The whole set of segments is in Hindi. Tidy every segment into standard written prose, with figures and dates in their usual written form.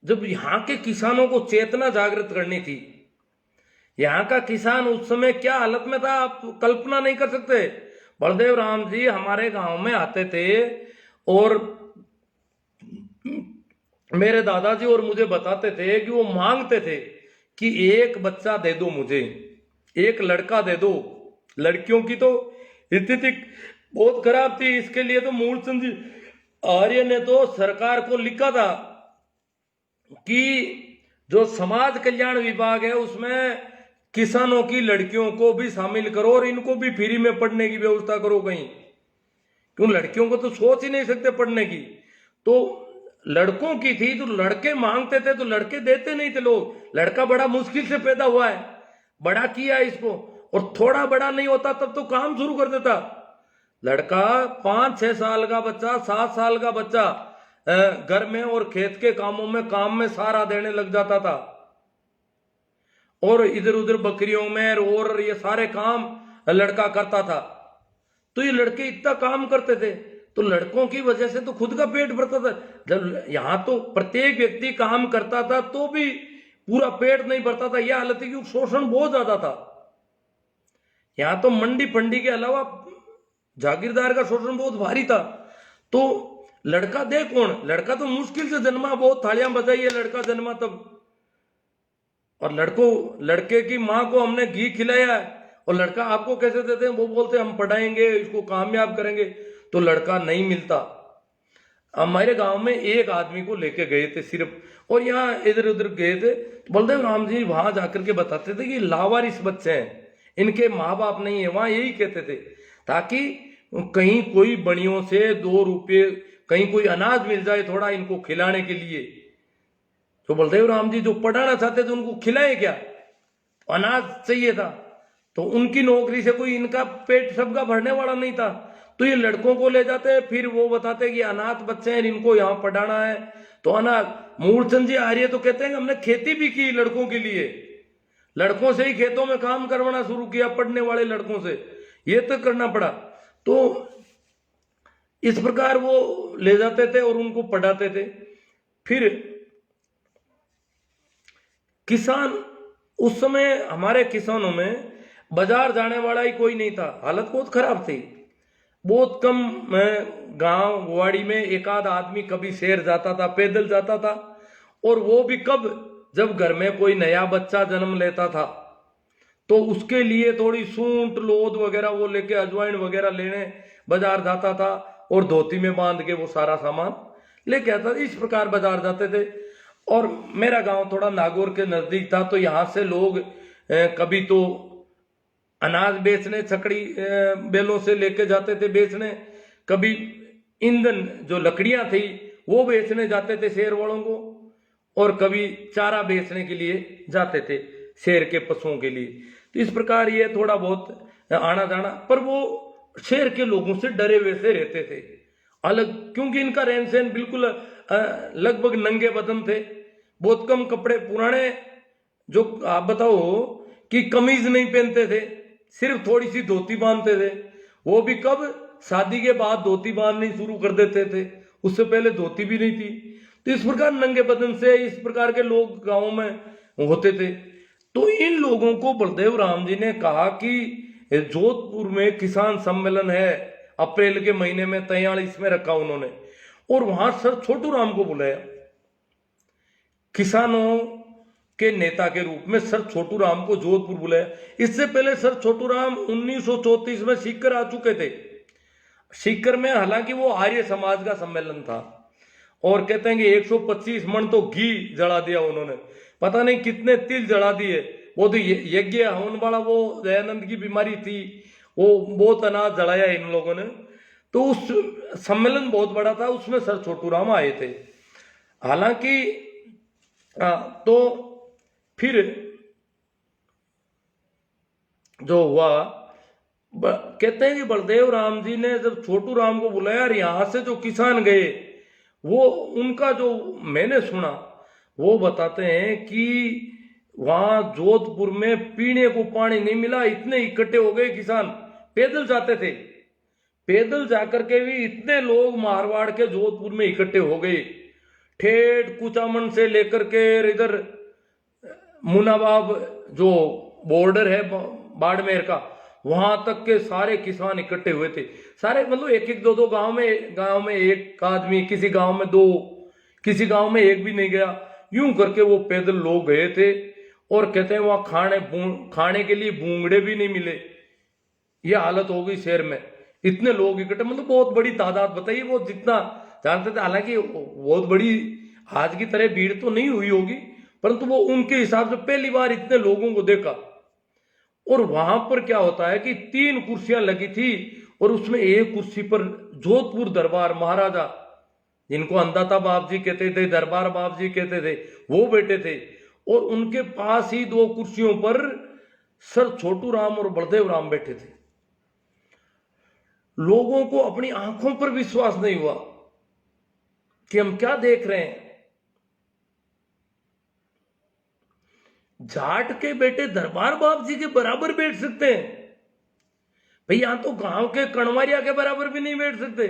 जब यहाँ के किसानों को चेतना जागृत करनी थी। यहाँ का किसान उस समय क्या हालत में था आप कल्पना नहीं कर सकते। बलदेव राम जी हमारे गांव में आते थे और मेरे दादाजी और मुझे बताते थे कि वो मांगते थे कि एक बच्चा दे दो मुझे, एक लड़का दे दो। लड़कियों की तो स्थिति बहुत खराब थी। इसके लिए तो मूलचंद जी आर्य ने तो सरकार को लिखा था कि जो समाज कल्याण विभाग है उसमें किसानों की लड़कियों को भी शामिल करो और इनको भी फ्री में पढ़ने की व्यवस्था करो कहीं। क्यों, लड़कियों को तो सोच ही नहीं सकते पढ़ने की। तो लड़कों की थी तो लड़के मांगते थे तो लड़के देते नहीं थे लोग। लड़का बड़ा मुश्किल से पैदा हुआ है, बड़ा किया इसको, और थोड़ा बड़ा नहीं होता तब तो काम शुरू कर देता। लड़का 5-6 साल का बच्चा, 7 साल का बच्चा घर में और खेत के कामों में काम में सारा देने लग जाता था और इधर उधर बकरियों में और ये सारे काम लड़का करता था। तो ये लड़के इतना काम करते थे तो लड़कों की वजह से तो खुद का पेट भरता था। जब यहां तो प्रत्येक व्यक्ति काम करता था तो भी पूरा पेट नहीं भरता था। यह हालत है कि शोषण बहुत ज्यादा था। यहां तो मंडी फंडी के अलावा जागीरदार का शोषण बहुत भारी था। तो लड़का दे कौन, लड़का तो मुश्किल से जन्मा, बहुत थालियां बजाई है लड़का जन्मा तब। और लड़के की माँ को हमने घी खिलाया है और लड़का आपको कैसे देते हैं, वो बोलते हैं हम पढ़ाएंगे इसको कामयाब करेंगे, तो लड़का नहीं मिलता। हमारे गांव में एक आदमी को लेके गए थे सिर्फ, और यहाँ इधर उधर गए थे। बलदेव राम जी वहां जाकर के बताते थे कि लावारिस बच्चे हैं, इनके माँ बाप नहीं है। वहां यही कहते थे ताकि कहीं कोई बनियों से 2 रुपये, कहीं कोई अनाज मिल जाए थोड़ा इनको खिलाने के लिए। तो बलदेव राम जी जो पढ़ाना चाहते थे उनको खिलाए क्या, अनाज चाहिए था। तो उनकी नौकरी से कोई इनका पेट सबका भरने वाला नहीं था। तो ये लड़कों को ले जाते, फिर वो बताते कि अनाथ बच्चे हैं इनको यहाँ पढ़ाना है। तो अनाथ मूलचंद जी आर्य तो कहते हैं हमने खेती भी की लड़कों के लिए, लड़कों से ही खेतों में काम करवाना शुरू किया, पढ़ने वाले लड़कों से ये तो करना पड़ा। तो इस प्रकार वो ले जाते थे और उनको पढ़ाते थे। फिर किसान, उस समय हमारे किसानों में बाजार जाने वाला ही कोई नहीं था, हालत बहुत खराब थी। बहुत कम गांव गुवाड़ी में एक आध आदमी कभी शहर जाता था, पैदल जाता था, और वो भी कब, जब घर में कोई नया बच्चा जन्म लेता था तो उसके लिए थोड़ी सूंठ लोद वगैरह वो लेके अजवाइन वगैरह लेने बाजार जाता था और धोती में बांध के वो सारा सामान लेके आता था। इस प्रकार बाजार जाते थे। और मेरा गांव थोड़ा नागौर के नजदीक था तो यहाँ से लोग कभी तो अनाज बेचने छकड़ी बैलों से लेके जाते थे बेचने, कभी ईंधन जो लकड़ियां थी वो बेचने जाते थे शहर वालों को, और कभी चारा बेचने के लिए जाते थे शहर के पशुओं के लिए। तो इस प्रकार ये थोड़ा बहुत आना जाना, पर वो शहर के लोगों से डरे हुए से रहते थे अलग, क्योंकि इनका रहन सहन बिल्कुल लगभग नंगे बदन थे, बहुत कम कपड़े, पुराने जो आप बताओ कि कमीज नहीं पहनते थे, सिर्फ थोड़ी सी धोती बांधते थे। वो भी कब, शादी के बाद धोती बांधनी शुरू कर देते थे, उससे पहले धोती भी नहीं थी। तो इस प्रकार नंगे बदन से इस प्रकार के लोग गांवों में होते थे। तो इन लोगों को बलदेव राम जी ने कहा कि जोधपुर में किसान सम्मेलन है, अप्रैल के महीने में 43 में रखा उन्होंने, और वहां सर छोटू राम को बुलाया किसानों के नेता के रूप में। सर छोटू राम को जोधपुर बुलाया। इससे पहले सर छोटू राम 1934 में सीकर आ चुके थे। सीकर में हालांकि वो आर्य समाज का सम्मेलन था, और कहते हैं कि 125 मन तो घी जला दिया उन्होंने, पता नहीं कितने तिल जला दिए। वो तो यज्ञ हवन वाला वो दयानंद की बीमारी थी, वो बहुत अनाज जलाया इन लोगों ने। तो उस सम्मेलन बहुत बड़ा था, उसमें सर छोटू राम आए थे। हालांकि तो फिर जो हुआ, कहते हैं कि बलदेव राम जी ने जब छोटू राम को बुलाया और यहां से जो किसान गए, वो उनका जो मैंने सुना वो बताते हैं कि वहां जोधपुर में पीने को पानी नहीं मिला, इतने इकट्ठे हो गए किसान। पैदल जाते थे, पैदल जाकर के भी इतने लोग मारवाड़ के जोधपुर में इकट्ठे हो गए, ठेठ कुचामन से लेकर के इधर मुनाबाब जो बॉर्डर है बाड़मेर का, वहां तक के सारे किसान इकट्ठे हुए थे। सारे मतलब एक एक दो दो गांव में एक आदमी, किसी गांव में दो, किसी गांव में एक भी नहीं गया, यूं करके वो पैदल लोग गए थे। और कहते हैं वहां खाने के लिए भूंगड़े भी नहीं मिले। ये हालत हो गई शहर में, इतने लोग इकट्ठे, मतलब बहुत बड़ी तादाद बताइए। वो जितना जानते थे, हालांकि बहुत बड़ी आज की तरह भीड़ तो नहीं हुई होगी, परंतु वो उनके हिसाब से पहली बार इतने लोगों को देखा। और वहां पर क्या होता है कि 3 कुर्सियां लगी थी और उसमें एक कुर्सी पर जोधपुर दरबार महाराजा, जिनको अंदाता बाप जी कहते थे, दरबार बाप जी कहते थे, वो बैठे थे। और उनके पास ही 2 कुर्सियों पर सर छोटू राम और बलदेव राम बैठे थे। लोगों को अपनी आंखों पर विश्वास नहीं हुआ कि हम क्या देख रहे हैं। जाट के बेटे दरबार बाप जी के बराबर बैठ सकते हैं भाई, यहां तो गांव के कणवारिया के बराबर भी नहीं बैठ सकते।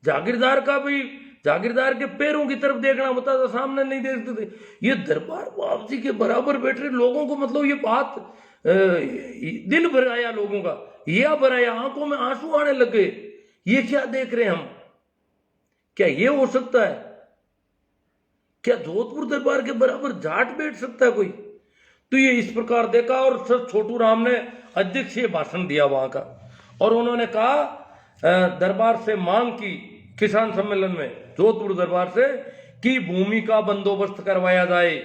जागीरदार का भी, जागीरदार के पैरों की तरफ देखना होता था, सामने नहीं देख सकते थे। ये दरबार बाप जी के बराबर बैठ रहे लोगों को, मतलब ये बात दिल भर आया लोगों का, ये भर आया, आंखों में आंसू आने लगे। ये क्या देख रहे हैं हम? क्या ये हो सकता है? क्या जोधपुर दरबार के बराबर जाट बैठ सकता है कोई? तो ये इस प्रकार देखा। और सर छोटू राम ने अध्यक्षीय भाषण दिया वहां का, और उन्होंने कहा दरबार से मांग की किसान सम्मेलन में, जोधपुर दरबार से, कि भूमि का बंदोबस्त करवाया जाए।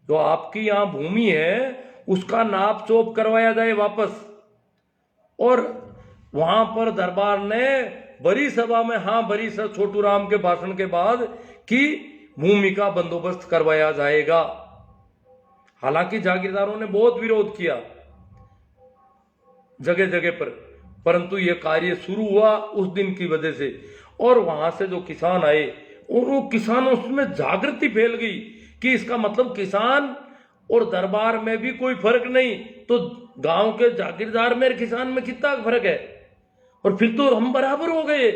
जो आपकी यहां भूमि है उसका नाप चोप करवाया जाए वापस। और वहां पर दरबार ने बड़ी सभा में, हाँ बड़ी सर छोटू राम के भाषण के बाद, कि भूमि का बंदोबस्त करवाया जाएगा। हालांकि जागीरदारों ने बहुत विरोध किया जगह जगह पर, परंतु यह कार्य शुरू हुआ उस दिन की वजह से। और वहां से जो किसान आए, और वो किसानों में जागृति फैल गई कि इसका मतलब किसान और दरबार में भी कोई फर्क नहीं, तो गांव के जागीरदार में किसान में कितना फर्क है, और फिर तो हम बराबर हो गए,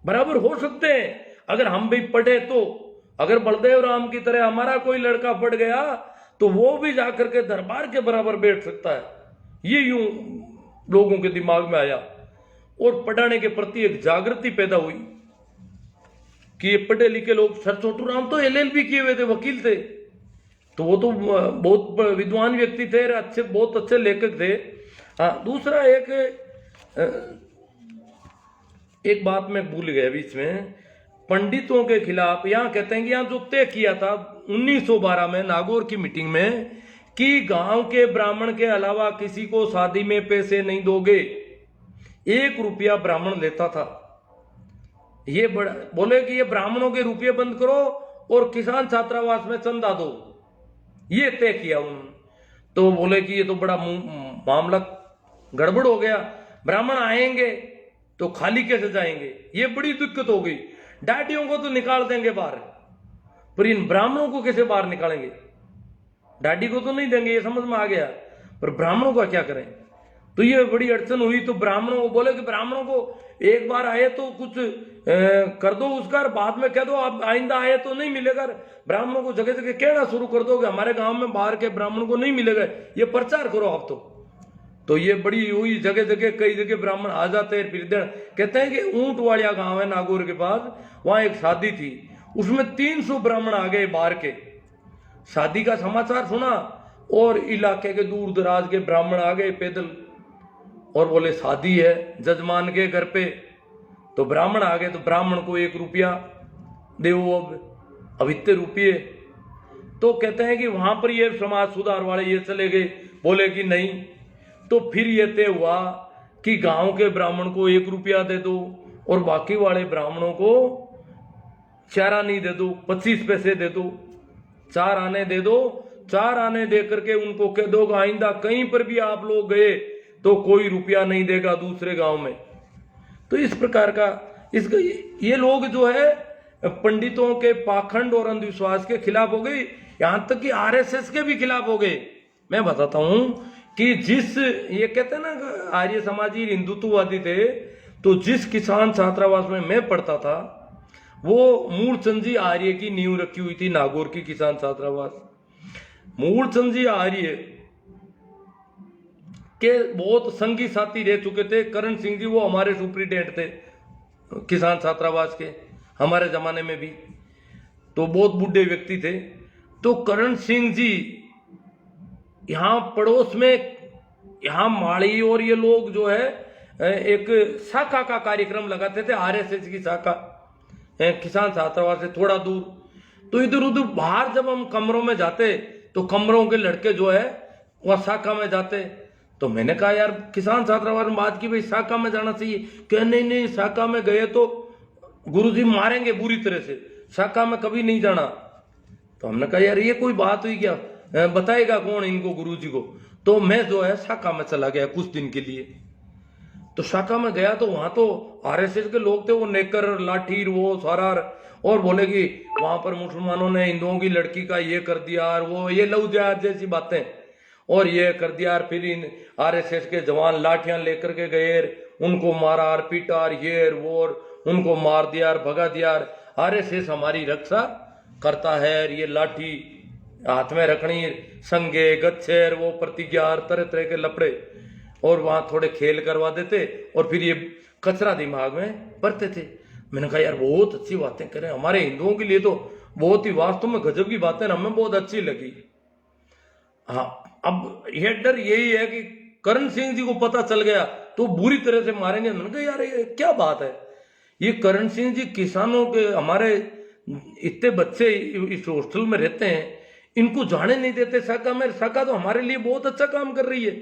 बराबर हो सकते हैं अगर हम भी पढ़े तो। अगर बलदेव राम की तरह हमारा कोई लड़का पढ़ गया तो वो भी जाकर के दरबार के बराबर बैठ सकता है। ये यूं लोगों के दिमाग में आया, और पढ़ाने के प्रति एक जागृति पैदा हुई कि ये पढ़े लिखे लोग, सर छोटू राम तो LLB किए हुए थे, वकील थे, तो वो तो बहुत विद्वान व्यक्ति थे, अच्छे, बहुत अच्छे लेखक थे। हाँ, दूसरा एक बात मैं भूल गया बीच में, पंडितों के खिलाफ यहाँ कहते हैं कि यहाँ जो तय किया था 1912 में नागौर की मीटिंग में, कि गांव के ब्राह्मण के अलावा किसी को शादी में पैसे नहीं दोगे। 1 रुपया ब्राह्मण लेता था। ये बड़ा बोले कि ये ब्राह्मणों के रुपये बंद करो और किसान छात्रावास में चंदा दो, ये तय किया उन्होंने। तो बोले कि ये तो बड़ा मामला गड़बड़ हो गया, ब्राह्मण आएंगे तो खाली कैसे जाएंगे, ये बड़ी दिक्कत हो गई। डाटियों को तो निकाल देंगे बाहर, पर इन ब्राह्मणों को कैसे बाहर निकालेंगे? डाडी को तो नहीं देंगे, ये समझ में आ गया, पर ब्राह्मणों का क्या करें? तो ये बड़ी अड़चन हुई। तो ब्राह्मणों को बोले कि ब्राह्मणों को एक बार आए तो कुछ कर दो उसका, बाद में कह दो आप आइंदा आए तो नहीं मिलेगा। ब्राह्मणों को जगह जगह कहना शुरू कर दो कि हमारे गांव में बाहर के ब्राह्मणों को नहीं मिलेगा, ये प्रचार करो आप। तो ये बड़ी हुई, जगह जगह कई जगह ब्राह्मण आ जाते हैं। फिर कहते हैं कि ऊंट वालिया गांव है नागौर के पास, वहां एक शादी थी, उसमें 300 ब्राह्मण आ गए बाहर के। शादी का समाचार सुना और इलाके के दूर दराज के ब्राह्मण आ गए पैदल, और बोले शादी है जजमान के घर पे। तो ब्राह्मण आ गए, तो ब्राह्मण को 1 रुपया दे, अब इतने रुपये। तो कहते हैं कि वहां पर ये समाज सुधार वाले ये चले गए, बोले कि नहीं। तो फिर ये तय हुआ कि गांव के ब्राह्मण को 1 रुपया दे दो और बाकी वाले ब्राह्मणों को चारा नहीं दे दो, 25 पैसे दे दो, 4 आने दे दो। 4 आने दे करके उनको कह दो आइंदा कहीं पर भी आप लोग गए तो कोई रुपया नहीं देगा दूसरे गांव में। तो इस प्रकार का ये लोग जो है पंडितों के पाखंड और अंधविश्वास के खिलाफ हो गए, यहां तक कि RSS के भी खिलाफ हो गए। मैं बताता हूं कि ये कहते हैं ना आर्य समाजी हिंदुत्ववादी थे, तो जिस किसान छात्रावास में मैं पढ़ता था वो मूलचंद जी आर्य की नींव रखी हुई थी, नागौर की किसान छात्रावास। मूलचंद जी आर्य के बहुत संगी साथी रह चुके थे। करण सिंह जी वो हमारे सुप्रिटेंडेंट थे किसान छात्रावास के, हमारे जमाने में भी, तो बहुत बूढ़े व्यक्ति थे। तो करण सिंह जी यहाँ पड़ोस में, यहाँ माड़ी और ये लोग जो है एक शाखा का कार्यक्रम लगाते थे, आरएसएस की शाखा किसान छात्रावास से थोड़ा दूर। तो इधर उधर बाहर जब हम कमरों में जाते तो कमरों के लड़के जो है वह शाखा में जाते। तो मैंने कहा यार किसान छात्रावास में बात की भाई शाखा में जाना चाहिए, क्या नहीं नहीं शाखा में गए तो गुरुजी मारेंगे बुरी तरह से, शाखा में कभी नहीं जाना। तो हमने कहा यार ये कोई बात हुई क्या, बताएगा कौन इनको गुरुजी को। तो मैं जो है शाखा में चला गया कुछ दिन के लिए। तो शाखा में गया तो वहां तो आरएसएस के लोग थे, वो नेकर लाठी वो सारा, और बोले कि वहां पर मुसलमानों ने हिंदुओं की लड़की का ये कर दिया और वो ये लव जिहाद जैसी बातें और ये कर दिया। और फिर इन आरएसएस के जवान लाठियां लेकर के गए, उनको मारा और पीटा और ये वो, उनको मार दिया और भगा दिया। आरएसएस हमारी रक्षा करता है, ये लाठी हाथ में रखनी, संगे गच्छे वो प्रतिज्ञा तरह तरह के लपड़े, और वहां थोड़े खेल करवा देते और फिर ये कचरा दिमाग में भरते थे। मैंने कहा यार बहुत अच्छी बातें करें, हमारे हिंदुओं के लिए तो बहुत ही वास्तव में गजब की बातें, हमें बहुत अच्छी लगी। हाँ, अब ये डर यही है कि करण सिंह जी को पता चल गया तो बुरी तरह से मारेंगे। मैंने कहा यार ये क्या बात है, ये करण सिंह जी किसानों के, हमारे इतने बच्चे इस हॉस्टल में रहते हैं, इनको जाने नहीं देते शाखा में। शाखा तो हमारे लिए बहुत अच्छा काम कर रही है।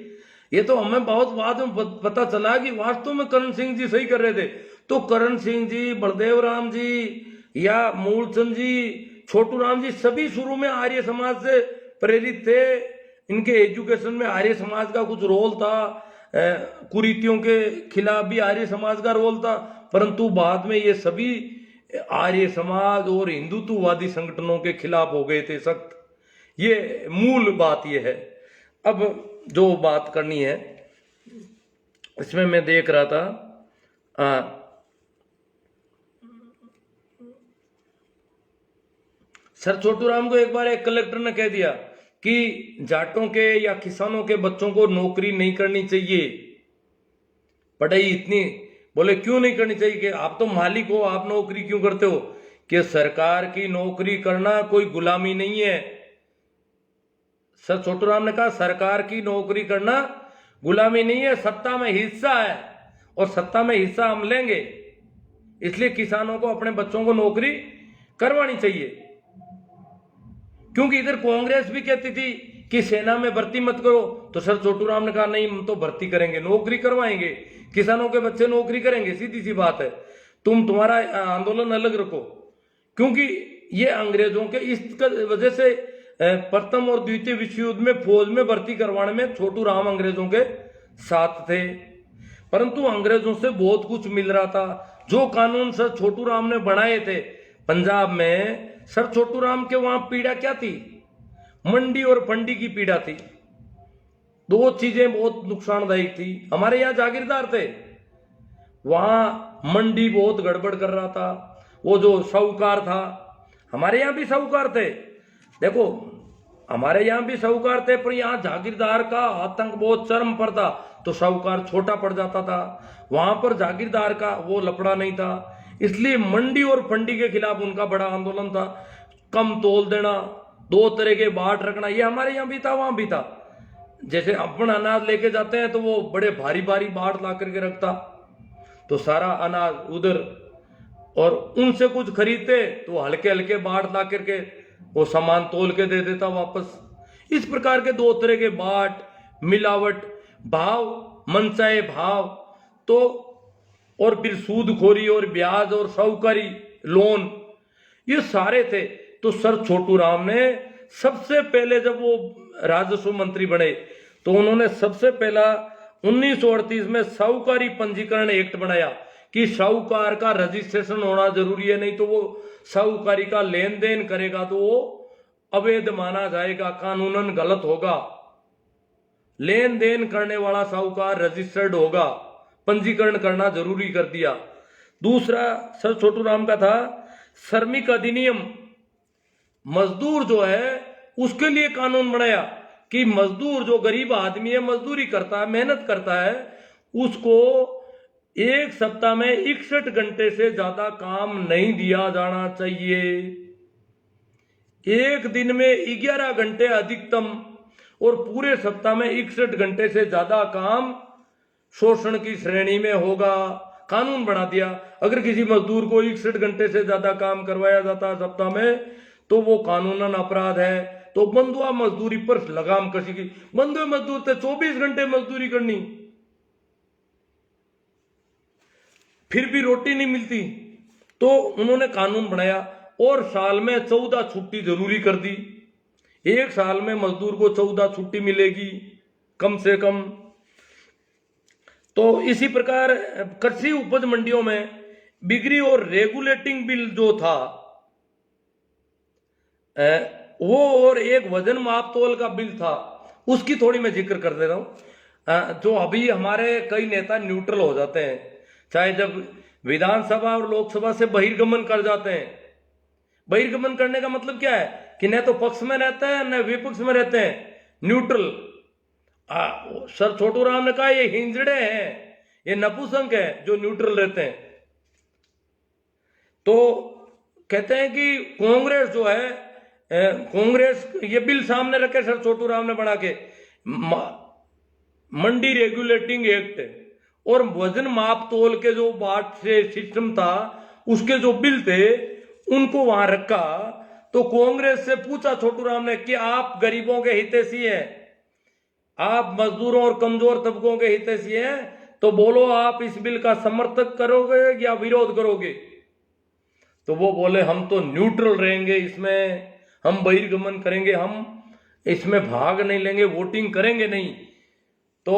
ये तो हमें बहुत बाद में पता चला कि वास्तव में करण सिंह जी सही कर रहे थे। तो करण सिंह जी, बलदेव राम जी या मूलचंद जी, छोटू राम जी, सभी शुरू में आर्य समाज से प्रेरित थे। इनके एजुकेशन में आर्य समाज का कुछ रोल था, कुरीतियों के खिलाफ भी आर्य समाज का रोल था, परंतु बाद में ये सभी आर्य समाज और हिंदुत्ववादी संगठनों के खिलाफ हो गए थे सख्त। ये मूल बात ये है। अब जो बात करनी है इसमें मैं देख रहा था, सर छोटू राम को एक बार एक कलेक्टर ने कह दिया कि जाटों के या किसानों के बच्चों को नौकरी नहीं करनी चाहिए, पढ़ाई इतनी, बोले क्यों नहीं करनी चाहिए, कि आप तो मालिक हो, आप नौकरी क्यों करते हो, कि सरकार की नौकरी करना कोई गुलामी नहीं है। सर छोटू राम ने कहा सरकार की नौकरी करना गुलामी नहीं है, सत्ता में हिस्सा है, और सत्ता में हिस्सा हम लेंगे, इसलिए किसानों को अपने बच्चों को नौकरी करवानी चाहिए। क्योंकि इधर कांग्रेस भी कहती थी कि सेना में भर्ती मत करो, तो सर छोटू राम ने कहा नहीं हम तो भर्ती करेंगे, नौकरी करवाएंगे, किसानों के बच्चे नौकरी करेंगे, सीधी सी बात है, तुम्हारा आंदोलन अलग रखो। क्योंकि ये अंग्रेजों के इस वजह से प्रथम और द्वितीय विश्व युद्ध में फौज में भर्ती करवाने में छोटू राम अंग्रेजों के साथ थे, परंतु अंग्रेजों से बहुत कुछ मिल रहा था। जो कानून सर छोटू राम ने बनाए थे पंजाब में, सर छोटू राम के वहां पीड़ा क्या थी, मंडी और फंडी की पीड़ा थी, दो चीजें बहुत नुकसानदायक थी। हमारे यहाँ जागीरदार थे, वहां मंडी बहुत गड़बड़ कर रहा था, वो जो साहूकार था, हमारे यहाँ भी साहूकार थे, देखो हमारे यहाँ भी साहूकार थे, पर यहाँ जागीरदार का आतंक बहुत चरम पर था, तो साहूकार छोटा पड़ जाता था। वहां पर जागीरदार का वो लफड़ा नहीं था, इसलिए मंडी और फंडी के खिलाफ उनका बड़ा आंदोलन था। कम तोल देना, दो तरह के बाट रखना, ये हमारे यहाँ भी था, वहां भी था। जैसे अपन अनाज लेके जाते हैं तो वो बड़े भारी भारी बाट ला करके रखता, तो सारा अनाज उधर, और उनसे कुछ खरीदते तो हल्के हल्के बाट ला करके वो सामान तोल के दे देता वापस। इस प्रकार के दो तरह के बाट, मिलावट, भाव, मनचाहे भाव, तो और फिर सूदखोरी और ब्याज और साहूकारी लोन, ये सारे थे। तो सर छोटू राम ने सबसे पहले जब वो राजस्व मंत्री बने तो उन्होंने सबसे पहला 1938 में साहूकारी पंजीकरण एक्ट बनाया कि साहूकार का रजिस्ट्रेशन होना जरूरी है, नहीं तो वो साहूकारी का लेन देन करेगा तो वो अवैध माना जाएगा, कानूनन गलत होगा। लेन देन करने वाला साहूकार रजिस्टर्ड होगा, पंजीकरण करना जरूरी कर दिया। दूसरा सर छोटू राम का था श्रमिक अधिनियम, मजदूर जो है उसके लिए कानून बनाया कि मजदूर जो गरीब आदमी है, मजदूरी करता है, मेहनत करता है, उसको एक सप्ताह में 61 घंटे से ज्यादा काम नहीं दिया जाना चाहिए। एक दिन में 11 घंटे अधिकतम और पूरे सप्ताह में 61 घंटे से ज्यादा काम शोषण की श्रेणी में होगा। कानून बना दिया, अगर किसी मजदूर को 61 घंटे से ज्यादा काम करवाया जाता है सप्ताह में तो वो कानूनन अपराध है। तो बंधुआ मजदूरी पर लगाम कसेगी। बंधुए मजदूर थे 24 घंटे मजदूरी करनी, फिर भी रोटी नहीं मिलती, तो उन्होंने कानून बनाया और साल में 14 छुट्टी जरूरी कर दी। एक साल में मजदूर को 14 छुट्टी मिलेगी कम से कम। तो इसी प्रकार कृषि उपज मंडियों में बिक्री और रेगुलेटिंग बिल जो था वो, और एक वजन माप तोल का बिल था, उसकी थोड़ी मैं जिक्र कर दे रहा हूं। जो अभी हमारे कई नेता न्यूट्रल हो जाते हैं, चाहे जब विधानसभा और लोकसभा से बहिर्गमन कर जाते हैं। बहिर्गमन करने का मतलब क्या है कि न तो पक्ष में रहते हैं न विपक्ष में रहते हैं, न्यूट्रल। सर छोटू राम ने कहा ये हिंजड़े हैं, ये नपुंसक है जो न्यूट्रल रहते हैं। तो कहते हैं कि कांग्रेस जो है, कांग्रेस ये बिल सामने रखे सर छोटू राम ने बना के, मंडी रेगुलेटिंग एक्ट और वजन माप तोल के जो बाट से सिस्टम था उसके जो बिल थे उनको वहां रखा। तो कांग्रेस से पूछा छोटू राम ने कि आप गरीबों के हितैषी हैं, आप मजदूरों और कमजोर तबकों के हितैषी हैं, तो बोलो आप इस बिल का समर्थन करोगे या विरोध करोगे। तो वो बोले हम तो न्यूट्रल रहेंगे, इसमें हम बहिर्गमन करेंगे, हम इसमें भाग नहीं लेंगे, वोटिंग करेंगे नहीं। तो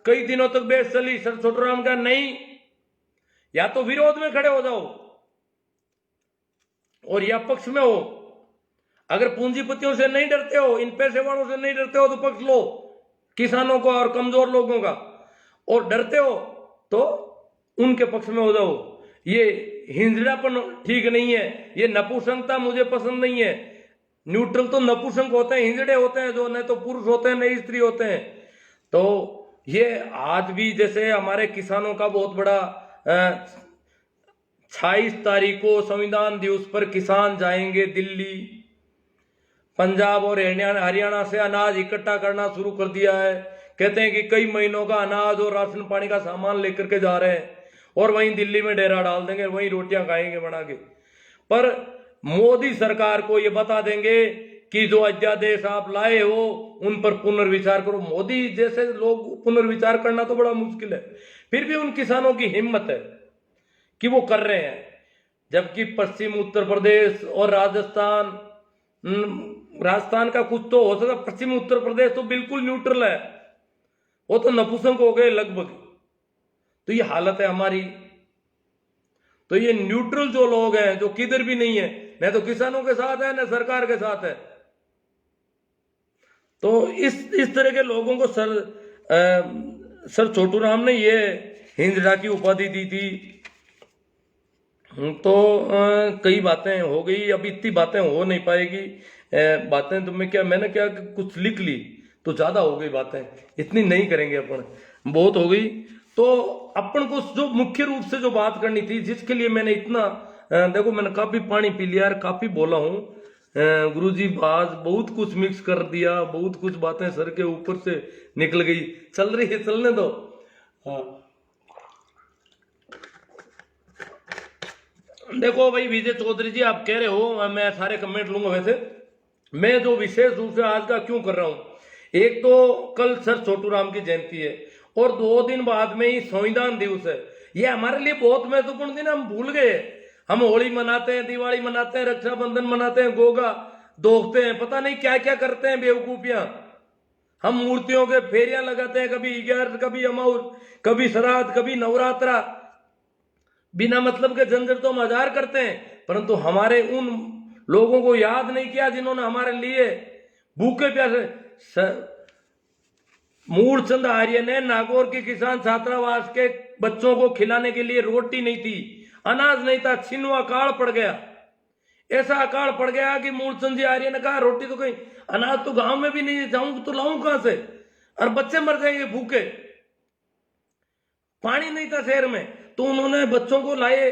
कई दिनों तक बहस चली। सर छोटू राम का नहीं, या तो विरोध में खड़े हो जाओ और या पक्ष में हो। अगर पूंजीपतियों से नहीं डरते हो, इन पेशेवरों से नहीं डरते हो तो पक्ष लो किसानों को और कमजोर लोगों का, और डरते हो तो उनके पक्ष में हो जाओ। ये हिंजड़ापन ठीक नहीं है, ये नपुंसकता मुझे पसंद नहीं है। न्यूट्रल तो नपुंसक होते हैं, हिंजड़े होते हैं जो न तो पुरुष होते हैं न स्त्री होते हैं। तो ये आज भी जैसे हमारे किसानों का बहुत बड़ा 26 तारीख को संविधान दिवस पर किसान जाएंगे दिल्ली, पंजाब और हरियाणा से अनाज इकट्ठा करना शुरू कर दिया है। कहते हैं कि कई महीनों का अनाज और राशन पानी का सामान लेकर के जा रहे हैं और वहीं दिल्ली में डेरा डाल देंगे, वहीं रोटियां खाएंगे बना के। पर मोदी सरकार को ये बता देंगे कि जो अध्यादेश आप लाए हो उन पर पुनर्विचार करो। मोदी जैसे लोग पुनर्विचार करना तो बड़ा मुश्किल है, फिर भी उन किसानों की हिम्मत है कि वो कर रहे हैं। जबकि पश्चिम उत्तर प्रदेश और राजस्थान का कुछ तो हो सकता, पश्चिम उत्तर प्रदेश तो बिल्कुल न्यूट्रल है, वो तो नपुंसक हो गए लगभग। तो ये हालत है हमारी। तो ये न्यूट्रल जो लोग हैं, जो किधर भी नहीं है, न तो किसानों के साथ है न सरकार के साथ है, तो इस तरह के लोगों को सर छोटू राम ने ये हिंजड़ा की उपाधि दी थी। तो कई बातें हो गई, अब इतनी बातें हो नहीं पाएगी। बातें तो मैंने क्या कुछ लिख ली तो ज्यादा हो गई बातें, इतनी नहीं करेंगे अपन, बहुत हो गई। तो अपन को जो मुख्य रूप से जो बात करनी थी, जिसके लिए मैंने इतना देखो मैंने काफी पानी पी लिया यार, काफी बोला हूं गुरुजी, बाज बहुत कुछ मिक्स कर दिया, बहुत कुछ बातें सर के ऊपर से निकल गई। चल रही है, चलने दो। हाँ देखो भाई विजय चौधरी जी, आप कह रहे हो मैं सारे कमेंट लूंगा। वैसे मैं जो विशेष रूप से आज का क्यों कर रहा हूं, एक तो कल सर छोटू राम की जयंती है और 2 दिन बाद में ही संविधान दिवस है। ये हमारे लिए बहुत महत्वपूर्ण दिन, हम भूल गए। हम होली मनाते हैं, दिवाली मनाते हैं, रक्षाबंधन मनाते हैं, गोगा दोखते हैं, पता नहीं क्या क्या करते हैं बेवकूफियां। हम मूर्तियों के फेरियां लगाते हैं, कभी 11, कभी अमाउर, कभी श्राद्ध, कभी नवरात्रा, बिना मतलब के झंझट तो हम हजार करते हैं, परंतु हमारे उन लोगों को याद नहीं किया जिन्होंने हमारे लिए भूखे प्यासे। मूलचंद आर्य ने नागौर के किसान छात्रावास के बच्चों को खिलाने के लिए रोटी नहीं थी, अनाज नहीं था, छिनवा काल पड़ गया। ऐसा अकाल पड़ गया कि मूलचंद जी आर्य ने कहा रोटी तो कहीं, अनाज तो गांव में भी नहीं जाऊं तो लाऊं कहां से, और बच्चे मर जाएंगे भूखे। पानी नहीं था शहर में, तो उन्होंने बच्चों को लाए,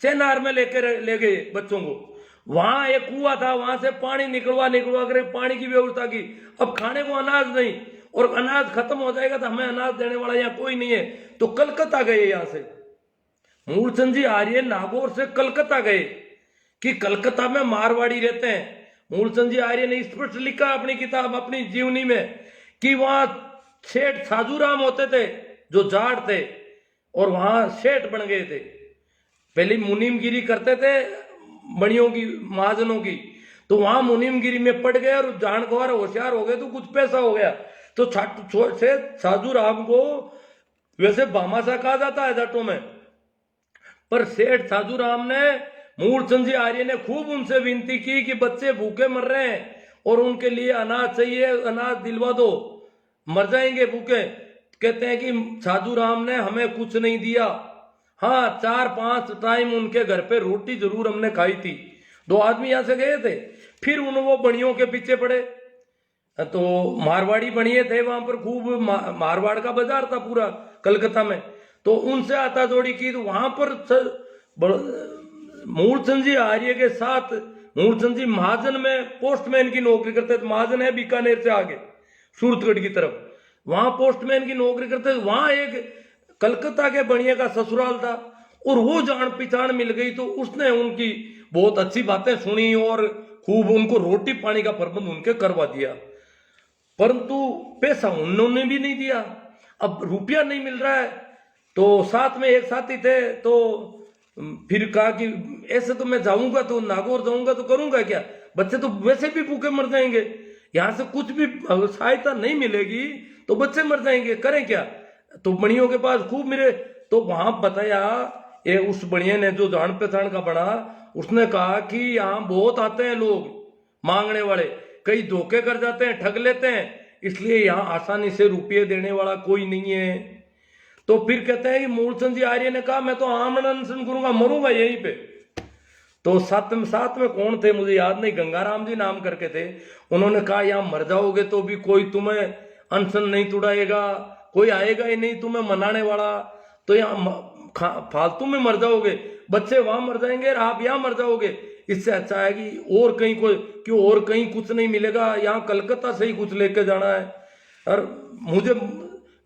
चेनार में ले गए बच्चों को। वहां एक कुआं था, वहां से पानी निकलवा कर पानी की व्यवस्था की। अब खाने को अनाज नहीं, और अनाज खत्म हो जाएगा तो हमें अनाज देने वाला यहाँ कोई नहीं है, तो कलकत्ता गए। यहां से मूलचंद जी आर्य नागौर से कलकत्ता गए कि कलकत्ता में मारवाड़ी रहते हैं। मूलचंद जी आर्य ने स्पष्ट लिखा अपनी किताब, अपनी जीवनी में, कि वहां सेठ साजूराम होते थे जो जाट थे, और वहां सेठ बन गए थे। पहले मुनीमगिरी करते थे बड़ियों की, महाजनों की, तो वहां मुनीमगिरी में पड़ गए और जानकार होशियार हो गए, तो कुछ पैसा हो गया। तो सेठ साजूराम को वैसे भामाशाह कहा जाता है जाटों में, पर सेठ साजूराम ने, मूलचंद जी आर्य ने खूब उनसे विनती की कि बच्चे भूखे मर रहे हैं और उनके लिए अनाज चाहिए, अनाज दिलवा दो, मर जाएंगे भूखे। कहते हैं कि साजूराम ने हमें कुछ नहीं दिया, हाँ 4-5 टाइम उनके घर पे रोटी जरूर हमने खाई थी। 2 आदमी यहां से गए थे, फिर वो बनियों के पीछे पड़े। तो मारवाड़ी बनिए थे वहां पर, खूब मारवाड़ का बाजार था पूरा कलकत्ता में, तो उनसे आता जोड़ी की। तो वहां पर मूलचंद जी आर्य के साथ, मूलचंद जी महाजन में पोस्टमैन की नौकरी करते थे। महाजन है बीकानेर से आगे सूरतगढ़ की तरफ, वहां पोस्टमैन की नौकरी करते थे। वहां एक कलकत्ता के बनिया का ससुराल था, और वो जान पहचान मिल गई, तो उसने उनकी बहुत अच्छी बातें सुनी और खूब उनको रोटी पानी का प्रबंध उनके करवा दिया। परंतु पैसा उन्होंने भी नहीं दिया। अब रुपया नहीं मिल रहा है, तो साथ में एक साथी थे, तो फिर कहा कि ऐसे तो मैं जाऊंगा, तो नागौर जाऊंगा तो करूंगा क्या, बच्चे तो वैसे भी भूखे मर जाएंगे, यहां से कुछ भी सहायता नहीं मिलेगी तो बच्चे मर जाएंगे, करें क्या। तो बनियों के पास खूब मिले, तो वहां बताया, ये उस बनिया ने जो जान पहचान का बना, उसने कहा कि यहाँ बहुत आते हैं लोग मांगने वाले, कई धोखे कर जाते हैं, ठग लेते हैं, इसलिए यहाँ आसानी से रुपये देने वाला कोई नहीं है। तो फिर कहते हैं कि मूलचंद जी आर्य ने कहा मैं तो आमरण अनशन करूंगा, मरूंगा यहीं पे। तो साथ में कौन थे मुझे याद नहीं, गंगाराम जी नाम करके थे, उन्होंने कहा यहाँ मर जाओगे तो भी कोई तुम्हें अनशन नहीं तुड़ाएगा, कोई आएगा ही नहीं तुम्हें मनाने वाला, तो यहाँ फालतू में मर जाओगे, बच्चे वहां मर जाएंगे और आप यहाँ मर जाओगे, इससे अच्छा है कि और कहीं कोई, क्यों और कहीं कुछ नहीं मिलेगा, यहाँ कलकत्ता से ही कुछ लेके जाना है, और मुझे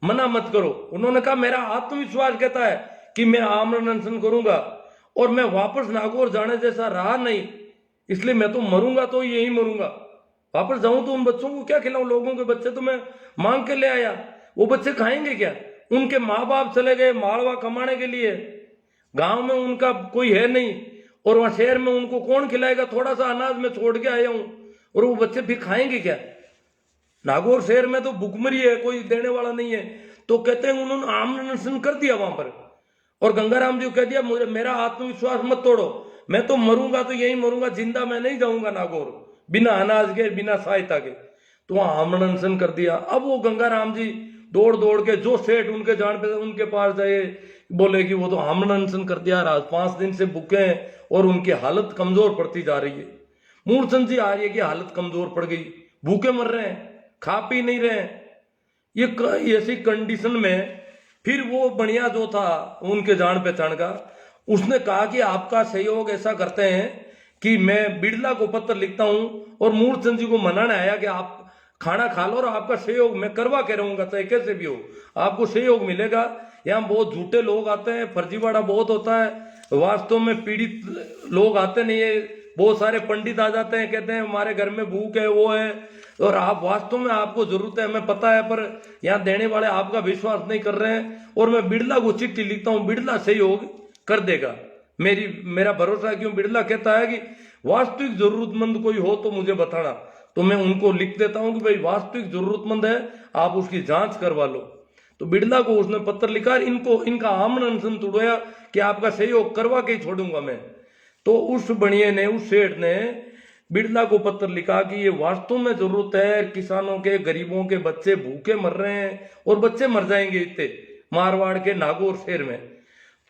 मना मत करो। उन्होंने कहा मेरा आत्मविश्वास कहता है कि मैं आमरण अनशन करूंगा, और मैं वापस नागौर जाने जैसा रहा नहीं, इसलिए मैं तो मरूंगा तो यही मरूंगा। वापस जाऊं तो उन बच्चों को क्या खिलाऊं, लोगों के बच्चे तो मैं मांग के ले आया, वो बच्चे खाएंगे क्या, उनके माँ बाप चले गए मालवा कमाने के लिए, गांव में उनका कोई है नहीं, और वहां शहर में उनको कौन खिलाएगा, थोड़ा सा अनाज में छोड़ के आया हूं, और वो बच्चे फिर खाएंगे क्या। नागौर शहर में तो भुखमरी है, कोई देने वाला नहीं है। तो कहते हैं उन्होंने आमरण अनशन कर दिया वहां पर, और गंगाराम जी को कह दिया मुझे मेरा आत्मविश्वास मत तोड़ो, मैं तो मरूंगा तो यही मरूंगा, जिंदा मैं नहीं जाऊंगा नागौर बिना अनाज के, बिना सहायता के। तो वहां आमरण अनशन कर दिया। अब वो गंगाराम जी दौड़ दौड़ के जो सेठ उनके जान पे उनके पास गए, बोले कि वो तो आमरण अनशन कर दिया, आज 5 दिन से भूखे हैं और उनकी हालत कमजोर पड़ती जा रही है। मूलचंद जी आर्य की हालत कमजोर पड़ गई, भूखे मर रहे हैं, खा पी नहीं रहे हैं। ये ऐसी कंडीशन में फिर वो बढ़िया जो था उनके जान पहचान का, उसने कहा कि आपका सहयोग ऐसा करते हैं कि मैं बिड़ला को पत्र लिखता हूं और मूलचंद जी को मनाने आया कि आप खाना खा लो और आपका सहयोग मैं करवा के रहूंगा, चाहे कैसे भी हो आपको सहयोग मिलेगा। यहाँ बहुत झूठे लोग आते हैं, फर्जीवाड़ा बहुत होता है, वास्तव में पीड़ित लोग आते नहीं है, बहुत सारे पंडित आ जाते हैं, कहते हैं हमारे घर में भूख है वो है, और आप वास्तव में आपको जरूरत है हमें पता है, पर यहाँ देने वाले आपका विश्वास नहीं कर रहे हैं, और मैं बिड़ला को चिट्ठी लिखता हूँ, बिड़ला सहयोग कर देगा, मेरा भरोसा है। क्यों, बिड़ला कहता है कि वास्तविक जरूरतमंद कोई हो तो मुझे बताना, तो मैं उनको लिख देता हूं कि भाई वास्तविक जरूरतमंद है, आप उसकी जांच करवा लो। तो बिड़ला को उसने पत्र लिखा, इनका आमरण अनशन तोड़वाया कि आपका सहयोग करवा के ही छोड़ूंगा मैं। तो उस बनिए ने, उस सेठ ने बिड़ला को पत्र लिखा कि ये वास्तव में जरूरत है, किसानों के, गरीबों के बच्चे भूखे मर रहे हैं और बच्चे मर जाएंगे इतने मारवाड़ के नागौर शहर में।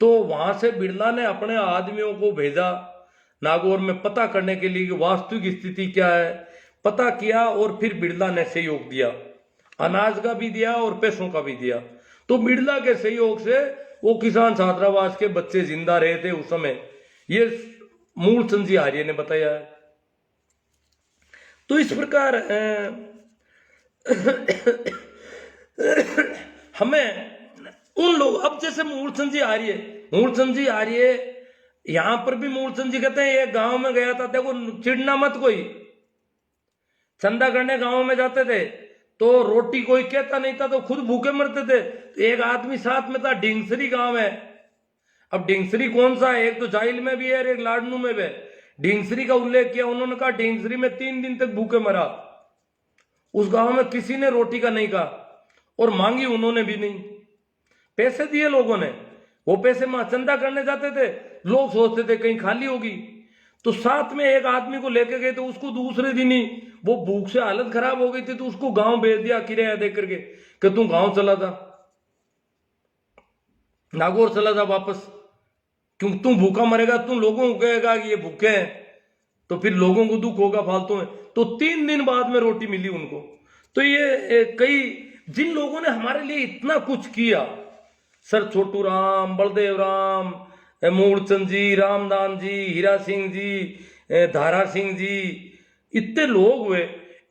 तो वहां से बिड़ला ने अपने आदमियों को भेजा, नागौर में पता करने के लिए कि वास्तविक स्थिति क्या है, पता किया और फिर बिरला ने सहयोग दिया, अनाज का भी दिया और पैसों का भी दिया। तो बिरला के सहयोग से वो किसान छात्रावास के बच्चे जिंदा रहे थे उस समय, ये मूलचंद जी आर्य ने बताया है। तो इस प्रकार हमें उन लोग, अब जैसे मूलचंद जी आर्य यहां पर भी मूलचंद जी कहते हैं, एक गांव में गया था, देखो चिढ़ना मत, कोई चंदा करने गांव में जाते थे तो रोटी कोई कहता नहीं था तो खुद भूखे मरते थे। तो एक आदमी साथ में था, ढिंगसरी गांव है। अब ढिंगसरी कौन सा है, एक तो जाइल में भी है और एक लाडनू में भी है। ढिंगसरी का उल्लेख किया उन्होंने, कहा ढिंगसरी में 3 दिन तक भूखे मरा। उस गांव में किसी ने रोटी का नहीं कहा और मांगी उन्होंने भी नहीं, पैसे दिए लोगों ने, वो पैसे में चंदा करने जाते थे, लोग सोचते थे कहीं खाली होगी, तो साथ में एक आदमी को लेके गए, तो उसको दूसरे दिन ही वो भूख से हालत खराब हो गई थी, तो उसको गांव भेज दिया किराया दे करके कि तू गांव चला जा, नागौर चला जा वापस, क्यों तू भूखा मरेगा, तू लोगों को कहेगा कि ये भूखे हैं तो फिर लोगों को दुख होगा फालतू में। तो 3 दिन बाद में रोटी मिली उनको। तो ये कई जिन लोगों ने हमारे लिए इतना कुछ किया, सर छोटू राम, बलदेव राम, मूलचंद जी, रामदान जी, हीरा सिंह जी, धारा सिंह जी, इतने लोग हुए,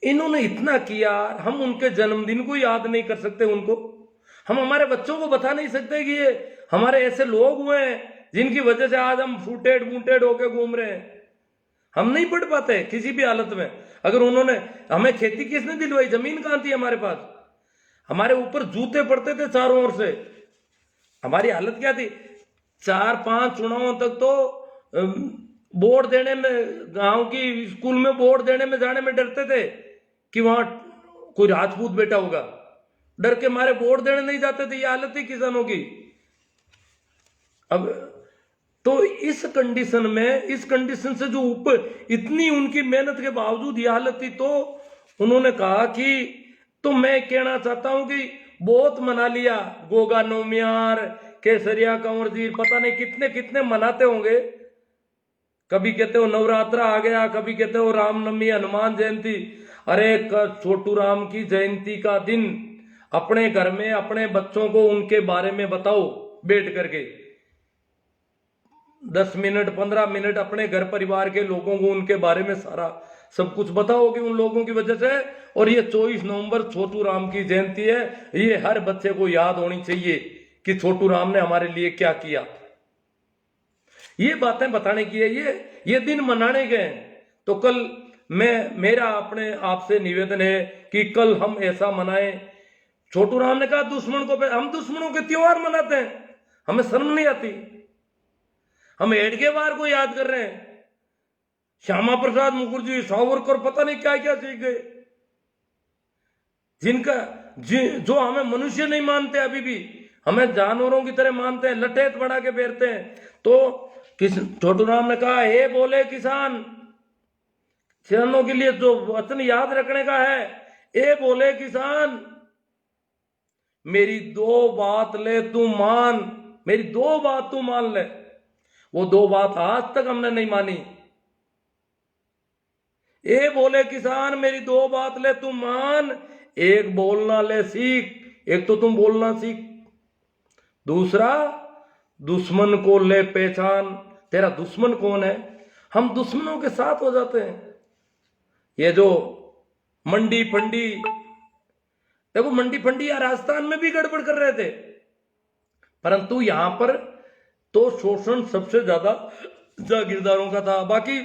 इन्होंने इतना किया, हम उनके जन्मदिन को याद नहीं कर सकते उनको, हम हमारे बच्चों को बता नहीं सकते कि ये हमारे ऐसे लोग हुए हैं जिनकी वजह से आज हम फूटेड बूटेड होके घूम रहे हैं। हम नहीं पढ़ पाते किसी भी हालत में। अगर उन्होंने हमें खेती किसने दिलवाई, जमीन कहां थी हमारे पास, हमारे ऊपर जूते पड़ते थे चारों ओर से, हमारी हालत क्या थी। 4-5 चुनावों तक तो वोट देने में, गांव की स्कूल में वोट देने में जाने में डरते थे कि वहां कोई राजपूत बेटा होगा, डर के मारे वोट देने नहीं जाते थे। ये हालत थी किसानों की। अब तो इस कंडीशन में, इस कंडीशन से जो ऊपर इतनी उनकी मेहनत के बावजूद ये हालत थी, तो उन्होंने कहा कि तो मैं कहना चाहता हूं कि बहुत मना लिया, गोगा नौमियार, केसरिया, कंवर जी, पता नहीं कितने कितने मनाते होंगे। कभी कहते हो नवरात्रा आ गया, कभी कहते हो रामनवमी, हनुमान जयंती। अरे छोटू राम की जयंती का दिन अपने घर में अपने बच्चों को उनके बारे में बताओ, बैठ करके 10 मिनट 15 मिनट अपने घर परिवार के लोगों को उनके बारे में सारा सब कुछ बताओगे उन लोगों की वजह से। और ये 24 नवंबर छोटू राम की जयंती है, ये हर बच्चे को याद होनी चाहिए कि छोटू राम ने हमारे लिए क्या किया। ये बातें बताने की है, ये दिन मनाने गए। तो कल मेरा अपने आपसे निवेदन है कि कल हम ऐसा मनाएं। छोटू राम ने कहा दुश्मन को, हम दुश्मनों के त्योहार मनाते हैं, हमें शर्म नहीं आती। हम हेडगेवार को याद कर रहे हैं, श्यामा प्रसाद मुखर्जी, सावरकर, पता नहीं क्या क्या सीख गए, जिनका जो हमें मनुष्य नहीं मानते, अभी भी हमें जानवरों की तरह मानते हैं, लठेत बढ़ा के फेरते हैं। तो छोटू राम ने कहा, हे बोले किसान, किसानों के लिए जो वचन याद रखने का है, ए बोले किसान, मेरी 2 बात ले तू मान, मेरी 2 बात तू मान ले। वो 2 बात आज तक हमने नहीं मानी। ए बोले किसान, मेरी 2 बात ले तू मान, एक बोलना ले सीख, एक तो तुम बोलना सीख, दूसरा दुश्मन को ले पहचान, तेरा दुश्मन कौन है। हम दुश्मनों के साथ हो जाते हैं। ये जो मंडी फंडी, देखो मंडी फंडी या राजस्थान में भी गड़बड़ कर रहे थे, परंतु यहां पर तो शोषण सबसे ज्यादा जागीरदारों का था। बाकी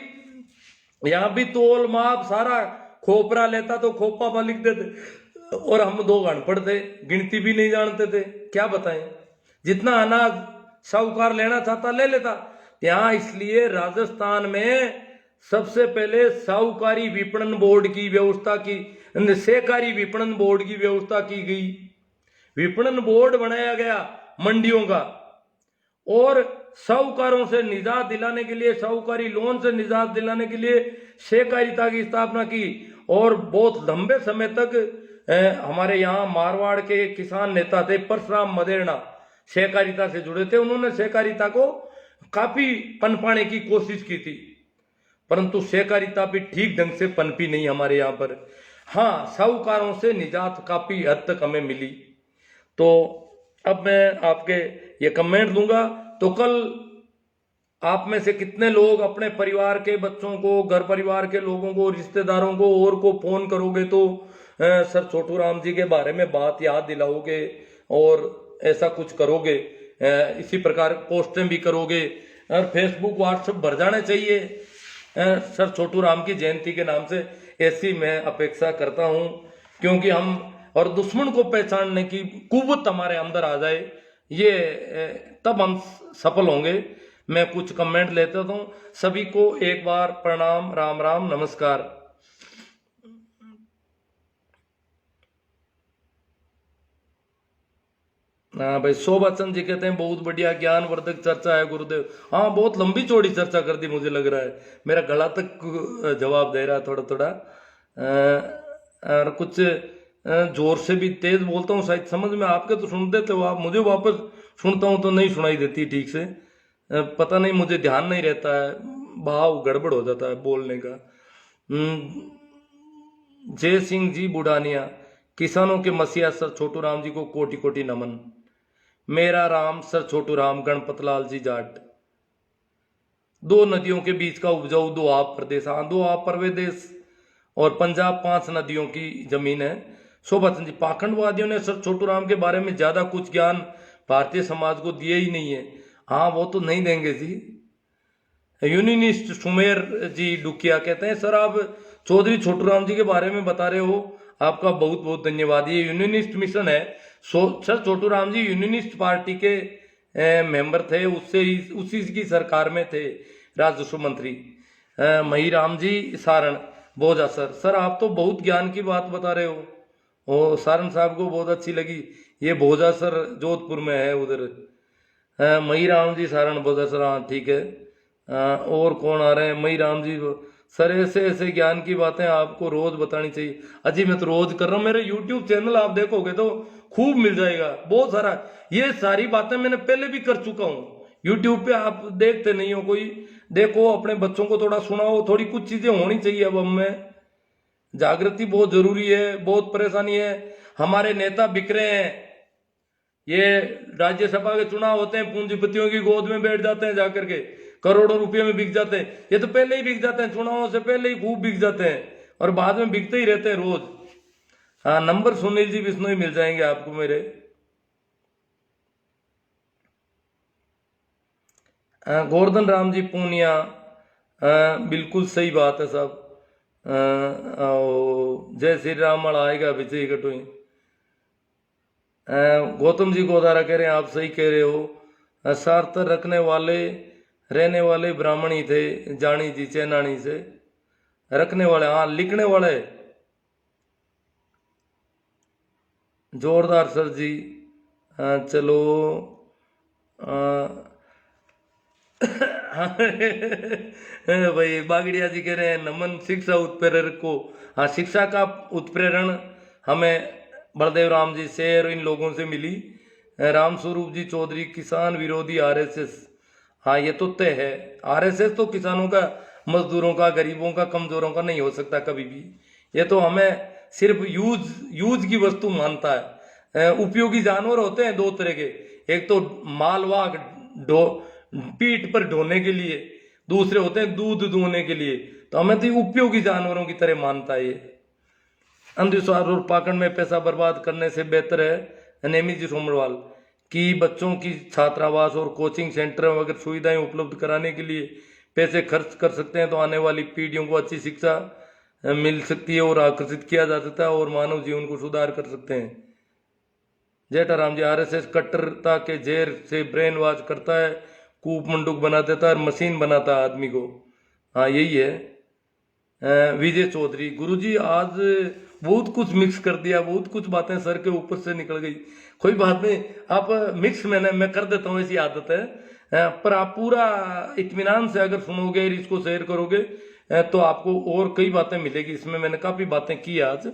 यहां भी तोल माप सारा, खोपरा लेता तो खोपा पर लिख देते, और हम 2 अनपढ़ थे, गिनती भी नहीं जानते थे, क्या बताएं। जितना अनाज साहूकार लेना चाहता ले लेता। यहाँ इसलिए राजस्थान में सबसे पहले साहूकारी विपणन बोर्ड की व्यवस्था की, सहकारी विपणन बोर्ड की व्यवस्था की गई। विपणन बोर्ड बनाया गया मंडियों का, और साहूकारों से निजात दिलाने के लिए, साहूकारी लोन से निजात दिलाने के लिए सहकारिता की स्थापना की। और बहुत लंबे समय तक हमारे यहाँ मारवाड़ के किसान नेता थे परशुराम मदेरणा, सहकारिता से जुड़े थे। उन्होंने सहकारिता को काफी पनपाने की कोशिश की थी। परंतु सहकारिता भी ठीक ढंग से पनपी नहीं हमारे यहाँ पर। हाँ, साहूकारों से निजात काफी हद तक हमें मिली। तो अब मैं आपके ये कमेंट दूंगा, तो कल आप में से कितने लोग अपने परिवार के बच्चों को, घर परिवार के लोगों को, रिश्तेदारों को और को फोन करोगे तो सर छोटू राम जी के बारे में बात याद दिलाओगे और ऐसा कुछ करोगे, इसी प्रकार पोस्टें भी करोगे और फेसबुक व्हाट्सएप भर जाने चाहिए सर छोटू राम की जयंती के नाम से, ऐसी मैं अपेक्षा करता हूं। क्योंकि हम और दुश्मन को पहचानने की कुव्वत हमारे अंदर आ जाए, ये तब हम सफल होंगे। मैं कुछ कमेंट लेता हूं। सभी को एक बार प्रणाम, राम राम, नमस्कार। हाँ भाई, शोभा चंद जी कहते हैं बहुत बढ़िया ज्ञानवर्धक चर्चा है गुरुदेव। हाँ, बहुत लंबी चौड़ी चर्चा कर दी, मुझे लग रहा है मेरा गला तक जवाब दे रहा है थोड़ा थोड़ा। और कुछ जोर से भी तेज बोलता हूँ, शायद समझ में आपके तो सुन देते हो आप, मुझे वापस सुनता हूँ तो नहीं सुनाई देती ठीक से। पता नहीं, मुझे ध्यान नहीं रहता है, भाव गड़बड़ हो जाता है बोलने का। जय सिंह जी बुढ़ानिया, किसानों के मसीहा सर छोटू राम जी को कोटि कोटि नमन। मेरा राम सर छोटू राम, गणपत लाल जी जाट। दो नदियों के बीच का उपजाऊ दो आप प्रदेश, हाँ दो आप प्रदेश और पंजाब 5 नदियों की जमीन है। शोभा चंद जी, पाखंडवादियों ने सर छोटू राम के बारे में ज्यादा कुछ ज्ञान भारतीय समाज को दिए ही नहीं है। हाँ, वो तो नहीं देंगे जी। यूनिनिस्ट सुमेर जी डुकिया कहते हैं सर आप चौधरी छोटू राम जी के बारे में बता रहे हो, आपका बहुत बहुत धन्यवाद। ये यूनिनिस्ट मिशन है। सर छोटू राम जी यूनिनिस्ट पार्टी के मेंबर थे, उससे उसी की सरकार में थे राजस्व मंत्री। मही राम जी सारण बोझा सर आप तो बहुत ज्ञान की बात बता रहे हो। ओ सारण साहब को बहुत अच्छी लगी। ये भोजा सर जोधपुर में है उधर। मही राम जी सारण बोझा सर, हाँ ठीक है। और कौन आ रहे हैं? मई राम जी सर, ऐसे ऐसे ज्ञान की बातें आपको रोज बतानी चाहिए। अजी मैं तो रोज कर रहा हूँ, मेरे यूट्यूब चैनल आप देखोगे तो खूब मिल जाएगा बहुत सारा। ये सारी बातें मैंने पहले भी कर चुका हूँ यूट्यूब पे, आप देखते नहीं हो कोई। देखो, अपने बच्चों को थोड़ा सुनाओ, थोड़ी कुछ चीजें होनी चाहिए। अब हमें जागृति बहुत जरूरी है, बहुत परेशानी है। हमारे नेता बिक रहे हैं। ये राज्यसभा के चुनाव होते हैं, पूंजीपतियों की गोद में बैठ जाते हैं जाकर के, करोड़ों रुपए में बिक जाते हैं। ये तो पहले ही बिक जाते हैं, चुनावों से पहले ही खूब बिक जाते हैं और बाद में बिकते ही रहते हैं रोज। हाँ, नंबर सुनील जी बिश्नोई मिल जाएंगे आपको मेरे। गोवर्धन राम जी पूनिया, बिल्कुल सही बात है साहब। जय श्री राम आएगा विजय कटोई। गौतम जी गोदारा कह रहे हैं आप सही कह रहे हो। सार्थ रहने वाले ब्राह्मण ही थे, जानी जी चैनानी से रखने वाले, हाँ लिखने वाले। जोरदार सर जी। चलो भाई बागड़िया जी कह रहे हैं नमन शिक्षा उत्प्रेरक को। हाँ, शिक्षा का उत्प्रेरण हमें बलदेव राम जी से और इन लोगों से मिली। राम स्वरूप जी चौधरी, किसान विरोधी आरएसएस। हाँ, ये तो तय है। आरएसएस तो किसानों का, मजदूरों का, गरीबों का, कमजोरों का नहीं हो सकता कभी भी। ये तो हमें सिर्फ यूज की वस्तु मानता है। उपयोगी जानवर होते हैं दो तरह के, एक तो मालवाहक पीठ पर ढोने के लिए, दूसरे होते हैं दूध दूहने के लिए। तो हमें तो उपयोगी जानवरों की तरह मानता है ये। अंधविश्वास और पाखंड में पैसा बर्बाद करने से बेहतर है नेमी जी सोमरवाल कि बच्चों की छात्रावास और कोचिंग सेंटर वगैरह सुविधाएं उपलब्ध कराने के लिए पैसे खर्च कर सकते हैं, तो आने वाली पीढ़ियों को अच्छी शिक्षा मिल सकती है और आकर्षित किया जा सकता है और मानव जीवन को सुधार कर सकते हैं। जेठाराम जी, आरएसएस कट्टरता के जहर से ब्रेन वॉश करता है, कूप मंडूक बना देता है और मशीन बनाता है आदमी को। हाँ, यही है। विजय चौधरी, गुरुजी आज बहुत कुछ मिक्स कर दिया, बहुत कुछ बातें सर के ऊपर से निकल गई। कोई बात नहीं, आप मिक्स मैं कर देता हूँ, ऐसी आदत है। पर आप पूरा इत्मीनान से अगर सुनोगे, इसको शेयर करोगे तो आपको और कई बातें मिलेगी। इसमें मैंने काफी बातें की आज।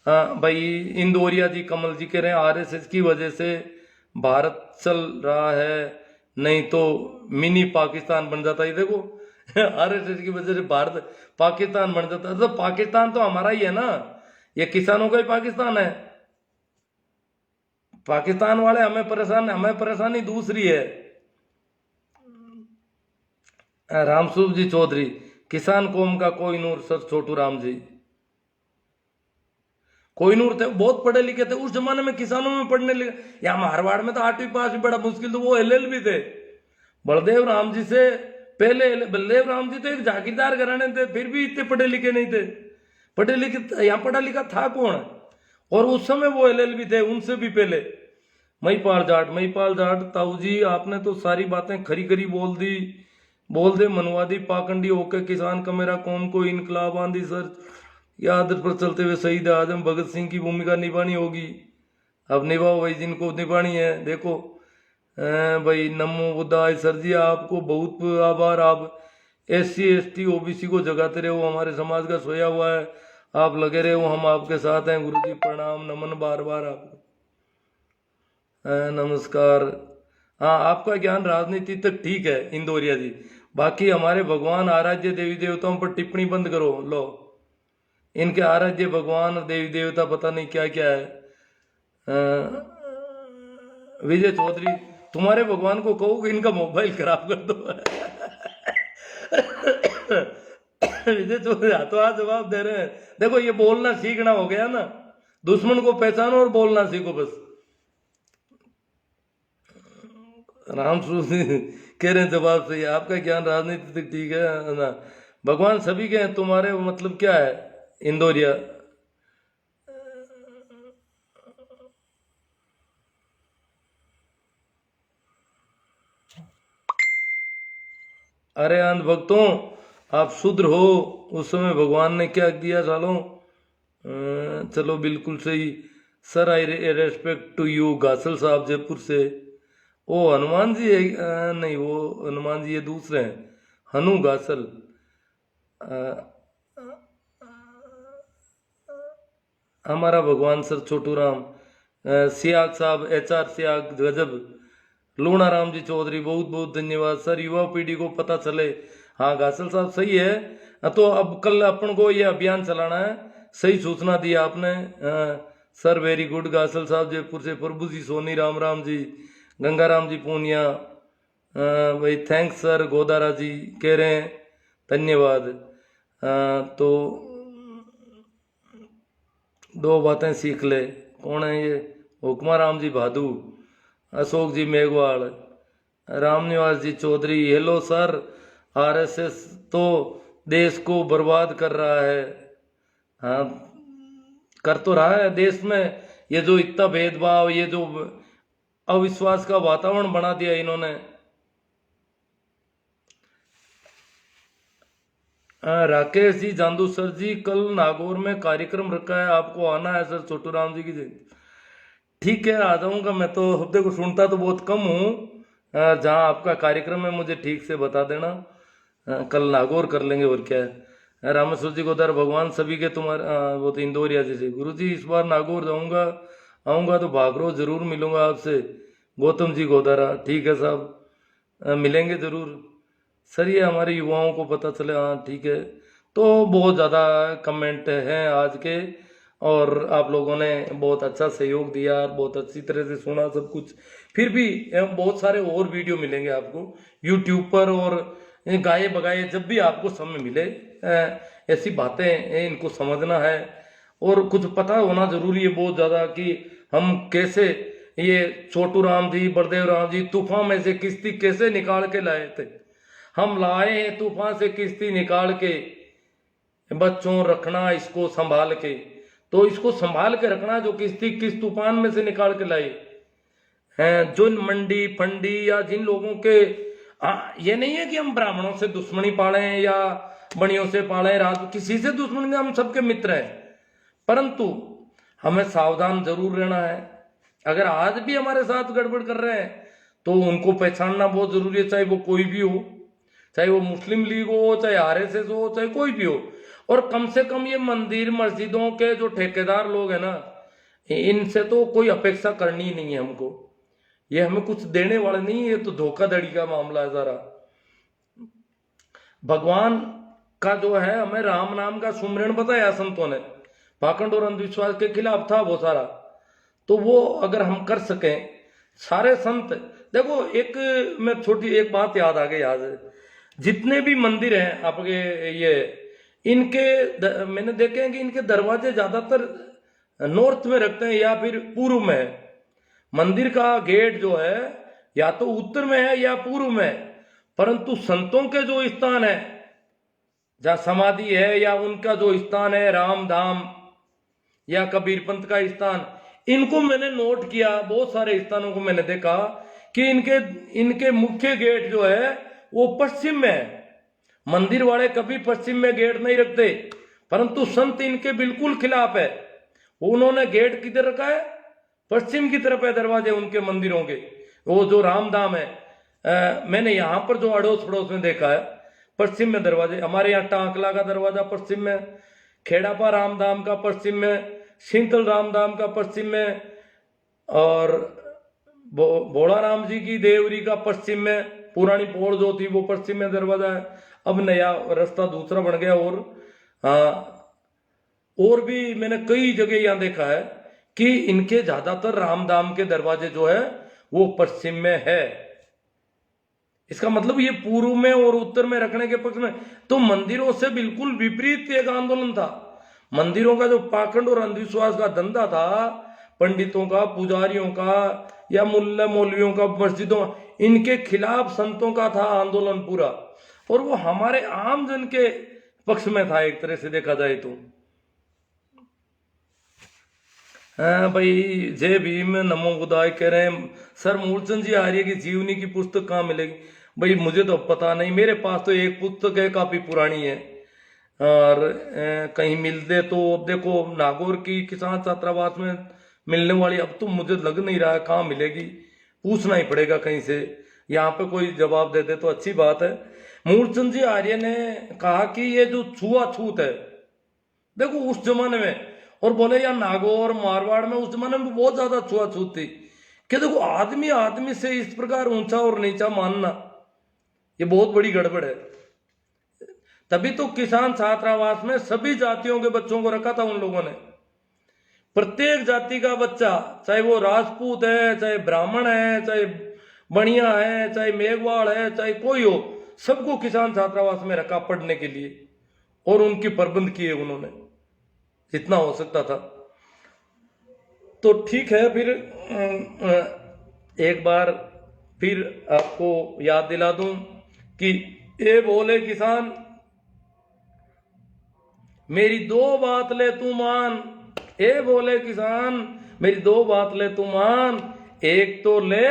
भाई इंदौरिया जी, कमल जी कह रहे हैं आरएसएस की वजह से भारत चल रहा है, नहीं तो मिनी पाकिस्तान बन जाता है। देखो, आरएसएस की वजह से भारत पाकिस्तान बन जाता है। तो पाकिस्तान तो हमारा ही है ना, ये किसानों का ही पाकिस्तान है। पाकिस्तान वाले हमें परेशान, हमें परेशानी दूसरी है। रामसूप जी चौधरी, किसान कौम का कोहिनूर सर छोटू राम जी। कोहिनूर थे, बहुत पढ़े लिखे थे उस जमाने में, किसानों में पढ़ने लिखे। या मारवाड़ में तो 8वीं पास भी बड़ा मुश्किल, तो वो एलएलबी थे। बलदेव राम जी से पहले, बलदेव राम जी तो एक जागीरदार घराने थे, फिर भी इतने पढ़े लिखे नहीं थे। पढ़े लिखे, यहाँ पढ़ा लिखा था कौन? और उस समय वो एलएलबी थे, उनसे भी पहले। महिपाल जाट ताऊ जी, आपने तो सारी बातें खरी खरी बोल दे मनवादी पाखंडी होकर किसान का मेरा कौम को इनकलाब आंधी सर या आदत पर चलते हुए शहीद आजम भगत सिंह की भूमिका निभानी होगी। अब निभाओ भाई, जिनको निभानी है। देखो भाई, नमो बुद्धाय सर जी, आपको बहुत आभार। आप SC ST OBC को जगाते रहे हो, हमारे समाज का सोया हुआ है, आप लगे रहे हो, हम आपके साथ हैं। गुरु जी प्रणाम, नमन बार बार आपको। नमस्कार। हाँ, आपका ज्ञान राजनीति तक ठीक है इंदौरिया जी, बाकी हमारे भगवान आराध्य देवी देवताओं पर टिप्पणी बंद करो। लो, इनके आराध्य भगवान देवी देवता पता नहीं क्या क्या है। विजय चौधरी, तुम्हारे भगवान को कहो कि इनका मोबाइल खराब कर दो। विजय चौधरी हाथों हाथ जवाब दे रहे हैं। देखो, ये बोलना सीखना हो गया ना, दुश्मन को पहचानो और बोलना सीखो बस। राम कह रहे हैं जवाब सही है, आपका ज्ञान राजनीति तक ठीक है ना। भगवान सभी के हैं, तुम्हारे मतलब क्या है इंदौरिया? अरे अंध भक्तों, आप शूद्र हो, उस समय भगवान ने क्या दिया सालों। चलो बिल्कुल सही sir, I respect to you. गासल साहब जयपुर से। ओ हनुमान जी है? नहीं, वो हनुमान जी ये दूसरे हैं, हनु गासल। हमारा भगवान सर छोटू राम। सियाग साहब, HR सियाग गजब। लूणा राम जी चौधरी, बहुत बहुत धन्यवाद सर, युवा पीढ़ी को पता चले। हाँ गासल साहब सही है। तो अब कल अपन को ये अभियान चलाना है, सही सूचना दी आपने। Sir very good. गासल साहब जयपुर से। प्रभु जी सोनी, राम राम जी, गंगाराम जी पूनिया, भाई थैंक्स सर। गोदारा जी कह रहे हैं धन्यवाद। तो दो बातें सीख ले। कौन है ये? हुक्मा राम जी भादू, अशोक जी मेघवाल, रामनिवास जी चौधरी। हेलो सर, RSS तो देश को बर्बाद कर रहा है। हाँ, कर तो रहा है देश में। ये जो इतना भेदभाव, ये जो अविश्वास का वातावरण बना दिया इन्होंने। राकेश जी जांदू सर जी, कल नागौर में कार्यक्रम रखा है, आपको आना है सर। छोटू राम जी की जयंती। ठीक है, आ जाऊंगा। मैं तो हफ्ते को सुनता तो बहुत कम हूँ। जहाँ आपका कार्यक्रम है मुझे ठीक से बता देना। कल नागौर कर लेंगे, और क्या है। रामेश्वर जी गोदार, भगवान सभी के तुम्हारे। वो तो इंदौरिया जी से। गुरु जी इस बार नागौर जाऊंगा, आऊँगा तो भागरो जरूर मिलूंगा आपसे। गौतम जी गोदारा, ठीक है साहब, मिलेंगे जरूर सर। ये हमारे युवाओं को पता चले। हाँ ठीक है। तो बहुत ज़्यादा कमेंट हैं आज के, और आप लोगों ने बहुत अच्छा सहयोग दिया और बहुत अच्छी तरह से सुना सब कुछ। फिर भी बहुत सारे और वीडियो मिलेंगे आपको यूट्यूब पर, और गाए बगाए जब भी आपको समय मिले, ऐसी बातें इनको समझना है और कुछ पता होना जरूरी है बहुत ज़्यादा, कि हम कैसे ये छोटू राम जी, बलदेव राम जी तूफान में से किश्ती कैसे निकाल के लाए थे। हम लाए हैं तूफान से किश्ती निकाल के, बच्चों रखना इसको संभाल के। तो इसको संभाल के रखना, जो किश्ती किस तूफान में से निकाल के लाए हैं। जो मंडी फंडी या जिन लोगों के, ये नहीं है कि हम ब्राह्मणों से दुश्मनी पाले या बणियों से पाले, राज किसी से दुश्मनी नहीं, हम सबके मित्र हैं। परंतु हमें सावधान जरूर रहना है। अगर आज भी हमारे साथ गड़बड़ कर रहे हैं तो उनको पहचानना बहुत जरूरी है, चाहे वो कोई भी हो, चाहे वो मुस्लिम लीग हो, चाहे RSS हो, चाहे कोई भी हो। और कम से कम ये मंदिर मस्जिदों के जो ठेकेदार लोग हैं ना, इनसे तो कोई अपेक्षा करनी ही नहीं है हमको। ये हमें कुछ देने वाले नहीं है, तो धोखाधड़ी का मामला है सारा। भगवान का जो है हमें राम नाम का सुमरण बताया संतों ने, पाखंड और अंधविश्वास के खिलाफ था वो सारा। तो वो अगर हम कर सकें सारे संत, देखो एक मैं छोटी एक बात याद आ गई आज, जितने भी मंदिर हैं आपके ये इनके मैंने देखे हैं कि इनके दरवाजे ज्यादातर नॉर्थ में रखते हैं या फिर पूर्व में है। मंदिर का गेट जो है या तो उत्तर में है या पूर्व में है, परंतु संतों के जो स्थान है जहाँ समाधि है या उनका जो स्थान है राम धाम या कबीर पंथ का स्थान, इनको मैंने नोट किया, बहुत सारे स्थानों को मैंने देखा कि इनके मुख्य गेट जो है वो पश्चिम में है। मंदिर वाले कभी पश्चिम में गेट नहीं रखते, परंतु संत इनके बिल्कुल खिलाफ है। उन्होंने गेट किधर रखा है? पश्चिम की तरफ है दरवाजे उनके मंदिरों के। वो जो रामधाम है मैंने यहाँ पर जो अड़ोस पड़ोस में देखा है पश्चिम में दरवाजे। हमारे यहाँ टांकला का दरवाजा पश्चिम में, खेड़ापा रामधाम का पश्चिम में, सिंथल रामधाम का पश्चिम में, और भोला राम जी की देवरी का पश्चिम में, पुरानी पोड़ जो थी वो पश्चिम में दरवाजा है। अब नया रास्ता दूसरा बन गया। और भी मैंने कई जगह यहाँ देखा है कि इनके ज्यादातर रामधाम के दरवाजे जो है वो पश्चिम में है। इसका मतलब ये पूर्व में और उत्तर में रखने के पक्ष में, तो मंदिरों से बिल्कुल विपरीत एक आंदोलन था। मंदिरों का जो पाखंड और अंधविश्वास का धंधा था, पंडितों का, पुजारियों का या मुल्ला मौलवियों का, मस्जिदों, इनके खिलाफ संतों का था आंदोलन पूरा, और वो हमारे आम जन के पक्ष में था एक तरह से देखा जाए तो। भाई जय भीम, नमो बुद्धाय कह रहे हैं सर। मूलचंद जी आर्य की जीवनी की पुस्तक कहाँ मिलेगी? भाई मुझे तो पता नहीं, मेरे पास तो एक पुस्तक है, काफी पुरानी है, और कहीं मिलते तो देखो नागौर की किसान छात्रावास में मिलने वाली, अब तो मुझे लग नहीं रहा है कहाँ मिलेगी, पूछना ही पड़ेगा कहीं से। यहाँ पे कोई जवाब दे दे तो अच्छी बात है। मूलचंद जी आर्य ने कहा कि ये जो छुआछूत है, देखो उस जमाने में, और बोले यार नागौर मारवाड़ में उस जमाने में बहुत ज्यादा छुआछूत थी कि देखो आदमी आदमी से इस प्रकार ऊंचा और नीचा मानना, ये बहुत बड़ी गड़बड़ है। तभी तो किसान छात्रावास में सभी जातियों के बच्चों को रखा था उन लोगों ने। प्रत्येक जाति का बच्चा, चाहे वो राजपूत है, चाहे ब्राह्मण है, चाहे बनिया है, चाहे मेघवाड़ है, चाहे कोई हो, सबको किसान छात्रावास में रखा पढ़ने के लिए, और उनकी प्रबंध किए उन्होंने जितना हो सकता था। तो ठीक है, फिर एक बार फिर आपको याद दिला दूं कि ए बोले किसान मेरी दो बात ले तू मान, ए बोले किसान मेरी दो बात ले तू मान, एक तो ले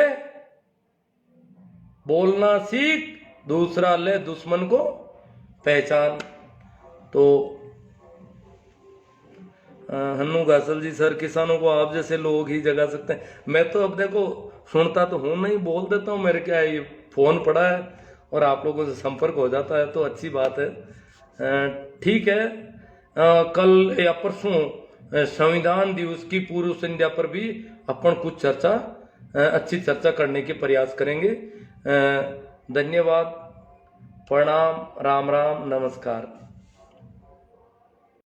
बोलना सीख, दूसरा ले दुश्मन को पहचान। तो हन्नू गासल जी सर, किसानों को आप जैसे लोग ही जगा सकते हैं। मैं तो अब देखो सुनता तो हूं नहीं, बोल देता हूं, मेरे क्या ये फोन पड़ा है और आप लोगों से संपर्क हो जाता है तो अच्छी बात है। ठीक है, कल या परसों संविधान दिवस की पूर्व संध्या पर भी अपन कुछ चर्चा, अच्छी चर्चा करने के प्रयास करेंगे। धन्यवाद, प्रणाम, राम राम, नमस्कार।